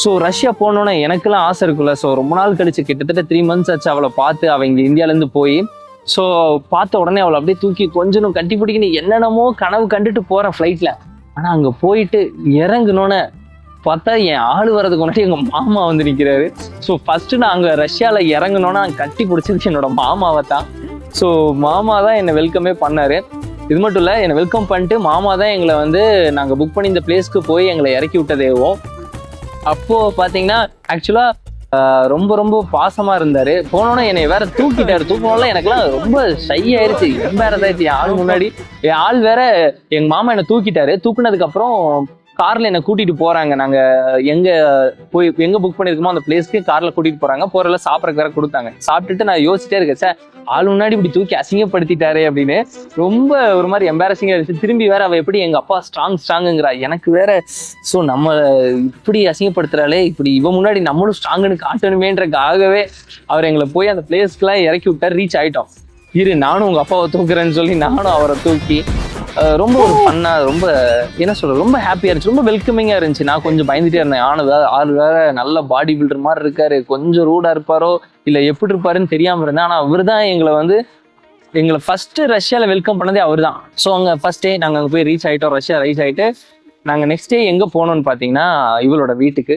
So Russia போனோன்னே எனக்குலாம் ஆசை இருக்குல்ல. ஸோ ரொம்ப நாள் கழிச்சு கிட்டத்தட்ட 3 months ஆச்சு அவளை பார்த்து. அவள் இங்கே இந்தியாவிலேருந்து போய் ஸோ பார்த்த உடனே அவளை அப்படியே தூக்கி கொஞ்சம் கட்டி பிடிக்கணும் என்னென்னமோ கனவு கண்டுட்டு போகிறேன் ஃப்ளைட்டில். ஆனால் அங்கே போயிட்டு இறங்குனோன்னே பார்த்தா என் ஆள் வர்றதுக்கு முன்னாடி எங்கள் மாமா வந்து நிற்கிறாரு. ஸோ ஃபஸ்ட்டு நான் அங்கே ரஷ்யாவில் இறங்கினோன்னா கட்டி பிடிச்சது என்னோட மாமாவை தான். ஸோ மாமா தான் என்னை வெல்கமே பண்ணார். இது மட்டும் இல்லை, என்னை வெல்கம் பண்ணிட்டு மாமா தான் எங்களை வந்து நாங்கள் புக் பண்ணி இந்த பிளேஸ்க்கு போய் எங்களை இறக்கி விட்டதேவோ. அப்போது பார்த்தீங்கன்னா ஆக்சுவலாக ரொம்ப ரொம்ப பாசமாக இருந்தார். போனோன்னே என்னை வேற தூக்கிட்டாரு. தூக்கணும்ல எனக்குலாம் ரொம்ப ஷை ஆயிடுச்சு, எம்பாரஸ் ஆயிடுச்சு. என் ஆள் முன்னாடி என் ஆள் வேற எங்கள் மாமா என்னை தூக்கிட்டாரு. தூக்குனதுக்கப்புறம் காரில் என்னை கூட்டிகிட்டு போகிறாங்க. நாங்கள் எங்கே புக் பண்ணியிருக்கோமோ அந்த பிளேஸ்க்கு காரில் கூட்டிகிட்டு போகிறாங்க. போகிறல சாப்பிட்றக்கு வேற கொடுத்தாங்க. சாப்பிட்டுட்டு நான் யோசிச்சிட்டே இருக்கேன், சார் ஆள் முன்னாடி இப்படி தூக்கி அசிங்கப்படுத்திட்டாரு அப்படின்னு. ரொம்ப ஒரு மாதிரி எம்பாரசிங்காக இருந்துச்சு. திரும்பி வேற அவள் எப்படி எங்கள் அப்பா ஸ்ட்ராங்குங்கிறா, எனக்கு வேற ஸோ நம்ம இப்படி அசிங்கப்படுத்துறாளே, இப்படி இவன் முன்னாடி நம்மளும் ஸ்ட்ராங்குன்னு காட்டணுமேன்றக்காகவே அவர் எங்களை போய் அந்த பிளேஸ்க்குலாம் இறக்கி விட்டார். ரீச் ஆகிட்டோம். நானும் உங்கள் அப்பாவை தூக்குறேன்னு சொல்லி நானும் அவரை தூக்கி ரொம்ப ஒரு ஃபன்னாக ரொம்ப என்ன சொல்கிறது ரொம்ப ஹாப்பியாக இருந்துச்சு. ரொம்ப வெல்கமிங்காக இருந்துச்சு. நான் கொஞ்சம் பயந்துட்டே இருந்தேன். ஆள் வேற நல்ல பாடி பில்டர் மாதிரி இருக்காரு, கொஞ்சம் ரூடாக இருப்பாரோ இல்லை எப்படி இருப்பாருன்னு தெரியாமல் இருந்தேன். ஆனால் அவர் தான் எங்களை ஃபஸ்ட்டு ரஷ்யாவில் வெல்கம் பண்ணதே அவர் தான். ஸோ அங்கே ஃபஸ்ட் டே நாங்கள் அங்கே போய் ரீச் ஆகிட்டோம். ரஷ்யா ரீச் ஆகிட்டு நாங்கள் நெக்ஸ்ட் டே எங்கே போனோம்னு பார்த்தீங்கன்னா இவளோட வீட்டுக்கு.